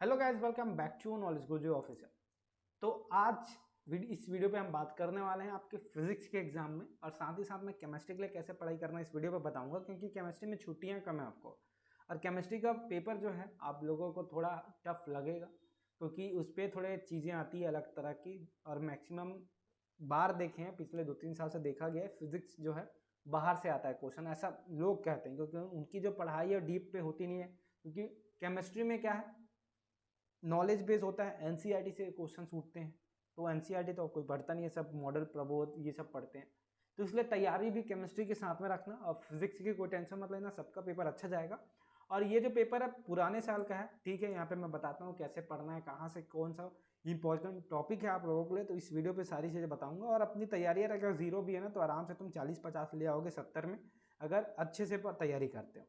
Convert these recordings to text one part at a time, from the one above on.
Hello guys, welcome back to knowledge Guruji officer. तो आज इस वीडियो पे हम बात करने वाले हैं आपके फिजिक्स के एग्जाम में, और साथ ही साथ मैं केमिस्ट्री के लिए कैसे पढ़ाई करना है इस वीडियो पे बताऊंगा, क्योंकि केमिस्ट्री में छुट्टियां कम है आपको। और केमिस्ट्री का पेपर जो है आप लोगों को थोड़ा टफ लगेगा, क्योंकि उस पर थोड़े चीज़ें आती है अलग तरह की, और मैक्सिमम बार देखे हैं, पिछले 2-3 साल से देखा गया है फिजिक्स जो है बाहर से आता है क्वेश्चन, ऐसा लोग कहते हैं, क्योंकि उनकी जो पढ़ाई है डीप पे होती नहीं है। क्योंकि केमिस्ट्री में क्या है, नॉलेज बेस होता है, एनसीईआरटी से क्वेश्चन उठते हैं, तो एनसीईआरटी तो कोई पढ़ता नहीं है, सब मॉडल प्रबोध ये सब पढ़ते हैं। तो इसलिए तैयारी भी केमिस्ट्री के साथ में रखना, और फिजिक्स की कोई टेंशन मत लेना, सबका पेपर अच्छा जाएगा। और ये जो पेपर है पुराने साल का है, ठीक है, यहाँ पे मैं बताता हूँ कैसे पढ़ना है, कहाँ से कौन सा इंपॉर्टेंट टॉपिक है आप लोगों के लिए, तो इस वीडियो पे सारी चीज़ें बताऊंगा। और अपनी तैयारी अगर जीरो भी है ना, तो आराम से तुम 40-50 ले आओगे 70 में, अगर अच्छे से तैयारी करते हो।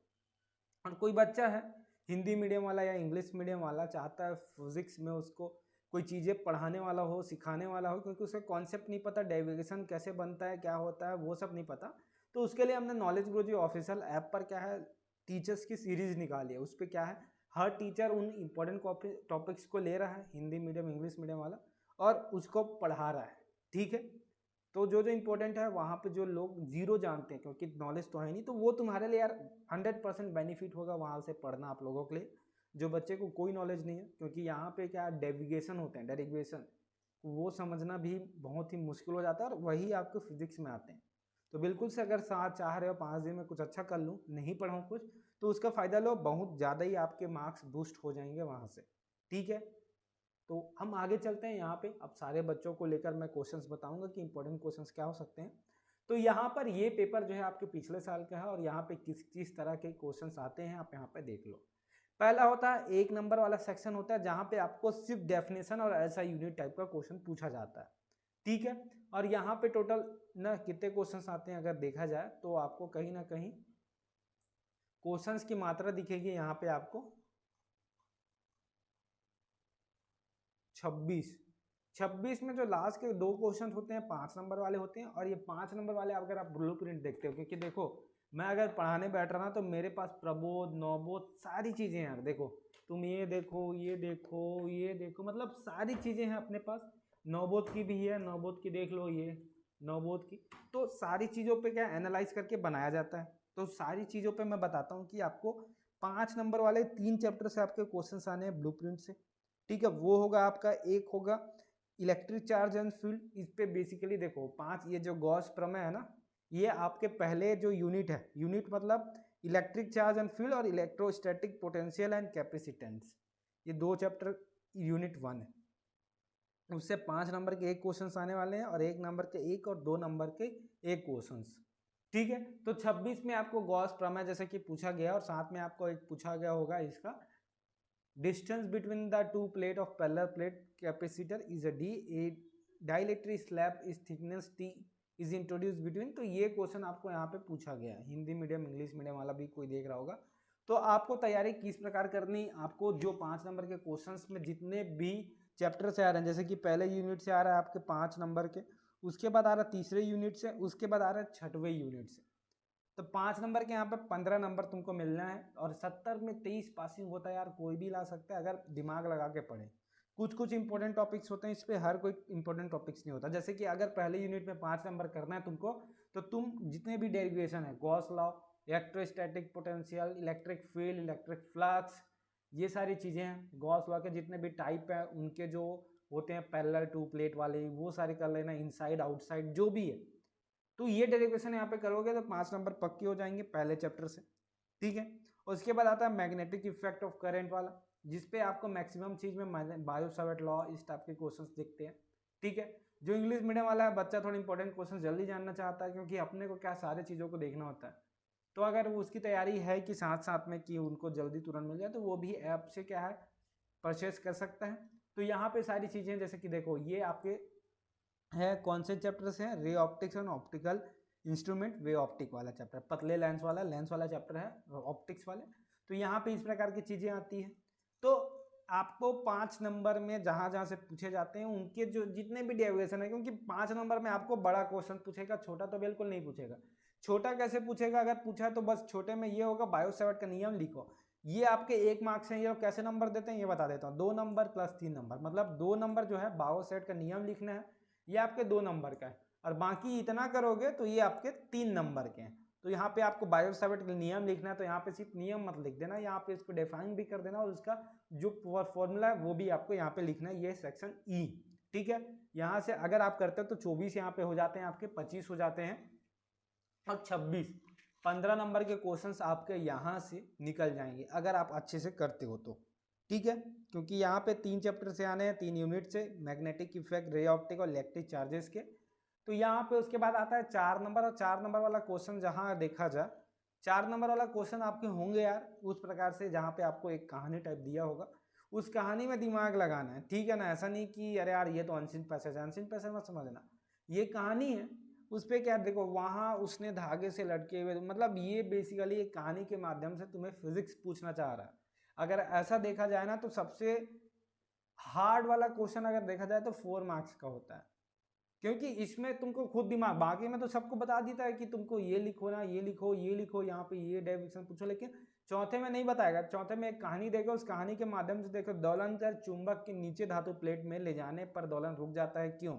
और कोई बच्चा है हिंदी मीडियम वाला या इंग्लिश मीडियम वाला, चाहता है फिजिक्स में उसको कोई चीज़ें पढ़ाने वाला हो, सिखाने वाला हो, क्योंकि उसे कॉन्सेप्ट नहीं पता, डेरिवेशन कैसे बनता है, क्या होता है, वो सब नहीं पता, तो उसके लिए हमने नॉलेज गुरुजी ऑफिशियल ऐप पर क्या है, टीचर्स की सीरीज निकाली है। उस पर क्या है, हर टीचर उन इम्पोर्टेंट टॉपिक्स को ले रहा है, हिंदी मीडियम इंग्लिश मीडियम वाला, और उसको पढ़ा रहा है। ठीक है, तो जो जो इम्पोर्टेंट है वहाँ पे जो लोग जीरो जानते हैं, क्योंकि नॉलेज तो है नहीं, तो वो तुम्हारे लिए यार 100% बेनिफिट होगा वहाँ से पढ़ना आप लोगों के लिए, जो बच्चे को कोई नॉलेज नहीं है। क्योंकि यहाँ पे क्या डेविगेशन होते हैं, डेरिवेशन, वो समझना भी बहुत ही मुश्किल हो जाता है, और वही आपको फिजिक्स में आते हैं। तो बिल्कुल से अगर साथ चाह रहे हो 5 दिन में कुछ अच्छा कर लूँ, नहीं पढ़ाऊँ कुछ, तो उसका फ़ायदा लो, बहुत ज़्यादा ही आपके मार्क्स बूस्ट हो जाएंगे वहाँ से। ठीक है, तो हम आगे चलते हैं। यहाँ पे अब सारे बच्चों को लेकर मैं क्वेश्चंस बताऊंगा कि इंपॉर्टेंट क्वेश्चंस क्या हो सकते हैं। तो यहाँ पर ये पेपर जो है आपके पिछले साल का है, और यहाँ पे किस किस तरह के क्वेश्चंस आते हैं आप यहाँ पे देख लो। पहला होता है 1 नंबर वाला सेक्शन होता है, जहाँ पे आपको सिर्फ डेफिनेशन और ऐसा यूनिट टाइप का क्वेश्चन पूछा जाता है। ठीक है, और यहाँ पे टोटल ना कितने क्वेश्चन आते हैं अगर देखा जाए, तो आपको कहीं ना कहीं क्वेश्चंस की मात्रा दिखेगी यहाँ पे आपको 26 में जो लास्ट के 2 क्वेश्चन होते हैं 5 नंबर वाले होते हैं, और ये 5 नंबर वाले अगर आप ब्लू प्रिंट देखते हो, क्योंकि देखो मैं अगर पढ़ाने बैठ रहा ना, तो मेरे पास प्रबोध नवबोध सारी चीज़ें हैं यार। देखो तुम ये देखो, ये देखो, ये देखो, मतलब सारी चीज़ें हैं अपने पास। नवबोध की भी है, नवबोध की देख लो, ये नवबोध की। तो सारी चीज़ों पे क्या एनालाइज करके बनाया जाता है, तो सारी चीज़ों पे मैं बताता हूँ कि आपको 5 नंबर वाले 3 चैप्टर से आपके क्वेश्चन आने हैं ब्लू प्रिंट से। ठीक है, वो होगा आपका, एक होगा इलेक्ट्रिक चार्ज एंड फील्ड। इस पे बेसिकली देखो 5, ये जो गॉस प्रमेय है ना, ये आपके पहले जो यूनिट है, यूनिट मतलब इलेक्ट्रिक चार्ज एंड फील्ड और इलेक्ट्रोस्टैटिक पोटेंशियल एंड कैपेसिटेंस, ये 2 चैप्टर यूनिट 1 है। उससे 5 नंबर के एक क्वेश्चन आने वाले हैं, और 1 नंबर के एक और 2 नंबर के एक क्वेश्चन। ठीक है, तो 26 में आपको गॉस प्रमेय जैसे कि पूछा गया, और साथ में आपको एक पूछा गया होगा इसका, distance between the two plate of parallel plate capacitor is a d, a dielectric slab is thickness t is introduced between। तो ये क्वेश्चन आपको यहाँ पे पूछा गया है, हिंदी मीडियम इंग्लिश मीडियम वाला भी कोई देख रहा होगा। तो आपको तैयारी किस प्रकार करनी, आपको जो 5 नंबर के क्वेश्चंस में जितने भी चैप्टर से आ रहे हैं, जैसे कि पहले यूनिट से आ रहा है आपके 5 नंबर के, उसके बाद आ रहा है तीसरे यूनिट से, उसके बाद आ रहा है 6वें यूनिट से, तो 5 नंबर के यहाँ पे 15 नंबर तुमको मिलना है। और 70 में 23 पासिंग होता है यार, कोई भी ला सकता है अगर दिमाग लगा के पढ़े। कुछ कुछ इंपॉर्टेंट टॉपिक्स होते हैं, इस पे हर कोई इंपॉर्टेंट टॉपिक्स नहीं होता। जैसे कि अगर पहले यूनिट में 5 नंबर करना है तुमको, तो तुम जितने भी डेरिवेशन है, Gauss law, electrostatic potential, electric field, electric flux, ये सारी चीज़ें हैं। गॉस लॉ के जितने भी टाइप है, उनके जो होते हैं पैरेलल टू प्लेट वाले, वो सारे कर लेना, इनसाइड आउटसाइड जो भी है। तो ये डेरिवेशन यहाँ पे करोगे तो 5 नंबर पक्के हो जाएंगे पहले चैप्टर से। ठीक है, उसके बाद आता है मैग्नेटिक इफेक्ट ऑफ करंट वाला, जिसपे आपको मैक्सिमम चीज में बायो सावर्ट लॉ इस टाइप के क्वेश्चंस दिखते हैं। ठीक है, जो इंग्लिश मीडियम वाला है बच्चा थोड़ा इंपॉर्टेंट क्वेश्चन जल्दी जानना चाहता है, क्योंकि अपने को क्या सारे चीज़ों को देखना होता है। तो अगर उसकी तैयारी है कि साथ साथ में कि उनको जल्दी तुरंत मिल जाए, तो वो भी ऐप से क्या है परचेस कर सकता है। तो यहाँ पे सारी चीज़ें जैसे कि देखो, ये आपके है कौन से चैप्टर से है, ray optics and optical instrument, way optic वाला चैप्टर, पतले लेंस वाला चैप्टर है ऑप्टिक्स वाले। तो यहाँ पे इस प्रकार की चीजें आती हैं। तो आपको 5 नंबर में जहां जहां से पूछे जाते हैं उनके जो जितने भी डेविएशन है, क्योंकि 5 नंबर में आपको बड़ा क्वेश्चन पूछेगा, छोटा तो बिल्कुल नहीं पूछेगा। छोटा कैसे पूछेगा, अगर पूछा तो बस छोटे में ये होगा बायो सावर्ट का नियम लिखो, ये आपके 1 मार्क्स हैं। ये लोग कैसे नंबर देते हैं ये बता देता हूँ। 2 नंबर प्लस 3 नंबर, मतलब 2 नंबर जो है बाओ सेट का नियम लिखना है, ये आपके 2 नंबर का है, और बाकी इतना करोगे तो ये आपके 3 नंबर के हैं। तो यहाँ पे आपको बायो सेट का नियम लिखना है, तो यहाँ पे सिर्फ नियम मत लिख देना, यहाँ पे इसको डिफाइन भी कर देना, और उसका जो फॉर्मूला है वो भी आपको यहाँ पे लिखना है, ये सेक्शन ई। ठीक है, यहाँ से अगर आप करते हो तो 24 यहाँ पे हो जाते हैं आपके, 25 हो जाते हैं, और 26 15 नंबर के क्वेश्चंस आपके यहाँ से निकल जाएंगे अगर आप अच्छे से करते हो तो। ठीक है, क्योंकि यहाँ पे 3 चैप्टर से आने हैं, 3 यूनिट से, मैग्नेटिक इफेक्ट, रे ऑप्टिक और इलेक्ट्रिक चार्जेस के। तो यहाँ पे उसके बाद आता है 4 नंबर, और 4 नंबर वाला क्वेश्चन जहाँ देखा जाए 4 नंबर वाला क्वेश्चन आपके होंगे यार उस प्रकार से, जहाँ पे आपको एक कहानी टाइप दिया होगा, उस कहानी में दिमाग लगाना है। ठीक है ना, ऐसा नहीं कि अरे यार ये तो अनसीन पैसेज है, अनसीन पैसेज मत समझना, ये कहानी है, उस पर क्या देखो, वहाँ उसने धागे से लटके हुए, मतलब ये बेसिकली एक कहानी के माध्यम से तुम्हें फिजिक्स पूछना चाह रहा है। अगर ऐसा देखा जाए ना तो सबसे हार्ड वाला क्वेश्चन अगर देखा जाए तो 4 मार्क्स का होता है, क्योंकि इसमें तुमको खुद दिमाग, बाकी में तो सबको बता देता है कि तुमको ये लिखो ना, ये लिखो, ये लिखो, यहाँ पे ये डेरिवेशन पूछो, लेकिन चौथे में नहीं बताएगा। चौथे में एक कहानी देगा, उस कहानी के माध्यम से देखो, दोलन कर चुंबक के नीचे धातु प्लेट में ले जाने पर दोलन रुक जाता है, क्यों?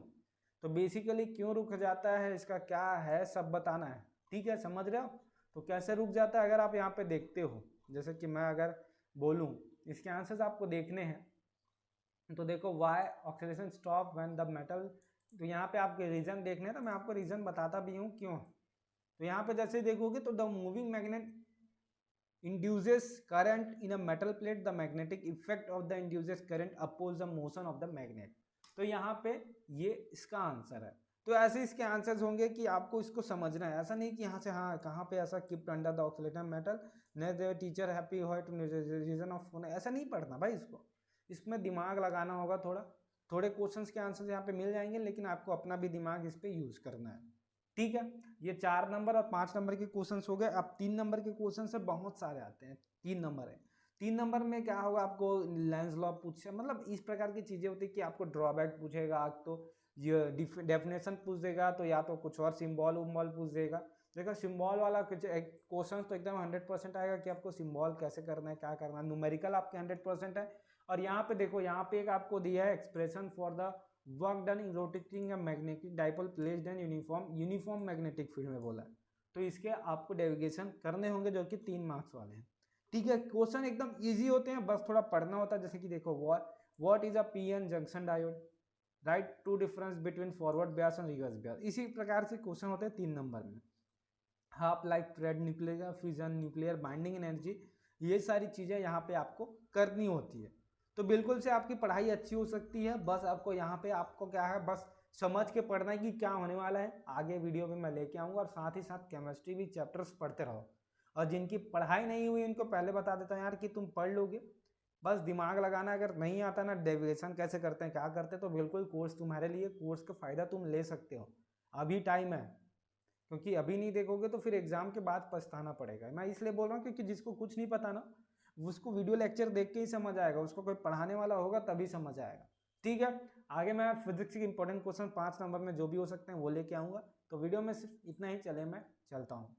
तो बेसिकली क्यों रुक जाता है, इसका क्या है, सब बताना है। ठीक है, समझ रहे हो? तो कैसे रुक जाता है अगर आप यहाँ पे देखते हो, जैसे कि मैं अगर बोलूँ इसके आंसर्स आपको देखने हैं, तो देखो why oxidation stop when the metal, तो यहाँ पे आपके रीजन देखने हैं, तो मैं आपको रीजन बताता भी हूँ क्यों। तो यहाँ पे जैसे देखोगे तो the moving magnet induces current in a metal plate, the magnetic effect of the induces current oppose the motion of the magnet। तो यहाँ पे ये इसका आंसर है। तो ऐसे इसके आंसर्स होंगे कि आपको इसको समझना है, ऐसा नहीं कि यहाँ से हाँ कहाँ पे ऐसा keeped under the oscillator metal ने द टीचर हैप्पी हो टू रीजन ऑफ, ऐसा नहीं पढ़ना भाई इसको, इसमें दिमाग लगाना होगा थोड़ा। थोड़े क्वेश्चंस के आंसर यहाँ पे मिल जाएंगे, लेकिन आपको अपना भी दिमाग इस पे यूज करना है। ठीक है, ये 4 नंबर और 5 नंबर के क्वेश्चंस हो गए। अब 3 नंबर के क्वेश्चन से बहुत सारे आते हैं। 3 नंबर है, 3 नंबर में क्या होगा, आपको लेंस लॉ पूछे, मतलब इस प्रकार की चीजें होती है कि आपको ड्रॉबैक पूछेगा, तो ये डेफिनेशन पूछ देगा, तो या तो कुछ और सिंबल उम्बॉल पूछ देगा। देखो सिंबल वाला क्वेश्चन तो एकदम 100% आएगा कि आपको सिंबल कैसे करना है, क्या करना है, न्यूमेरिकल आपके 100% है। और यहाँ पे देखो, यहाँ पे एक आपको दिया है expression for the work done in rotating a magnetic dipole placed in uniform magnetic field में बोला है। तो इसके आपको डेविगेशन करने होंगे जो कि 3 मार्क्स वाले हैं। ठीक है, क्वेश्चन एकदम इजी होते हैं, बस थोड़ा पढ़ना होता है। जैसे कि देखो what is a PN junction diode, write two difference between forward bias और रिवर्स बायस, इसी प्रकार से क्वेश्चन होते हैं 3 नंबर में। Half life thread nuclear fusion, nuclear binding energy, ये सारी चीजें यहाँ पे आपको करनी होती है। तो बिल्कुल से आपकी पढ़ाई अच्छी हो सकती है। बस आपको यहाँ पे आपको क्या है, बस समझ के पढ़ना है कि क्या होने वाला है। आगे वीडियो में मैं लेके आऊँगा, और साथ ही साथ केमिस्ट्री भी चैप्टर्स पढ़ते रहो। और जिनकी पढ़ाई नहीं हुई उनको पहले बता देता हूँ यार कि तुम पढ़ लोगे, बस दिमाग लगाना। अगर नहीं आता ना डेविएशन कैसे करते हैं, क्या करते हैं, तो बिल्कुल कोर्स तुम्हारे लिए, कोर्स का फ़ायदा तुम ले सकते हो, अभी टाइम है। क्योंकि अभी नहीं देखोगे तो फिर एग्जाम के बाद पछताना पड़ेगा। मैं इसलिए बोल रहा हूँ क्योंकि जिसको कुछ नहीं पता ना, उसको वीडियो लेक्चर देख के ही समझ आएगा, उसको कोई पढ़ाने वाला होगा तभी समझ आएगा। ठीक है, आगे मैं फिजिक्स के इंपॉर्टेंट क्वेश्चन 5 नंबर में जो भी हो सकते हैं वो लेके आऊँगा। तो वीडियो में सिर्फ इतना ही, चले मैं चलता हूँ।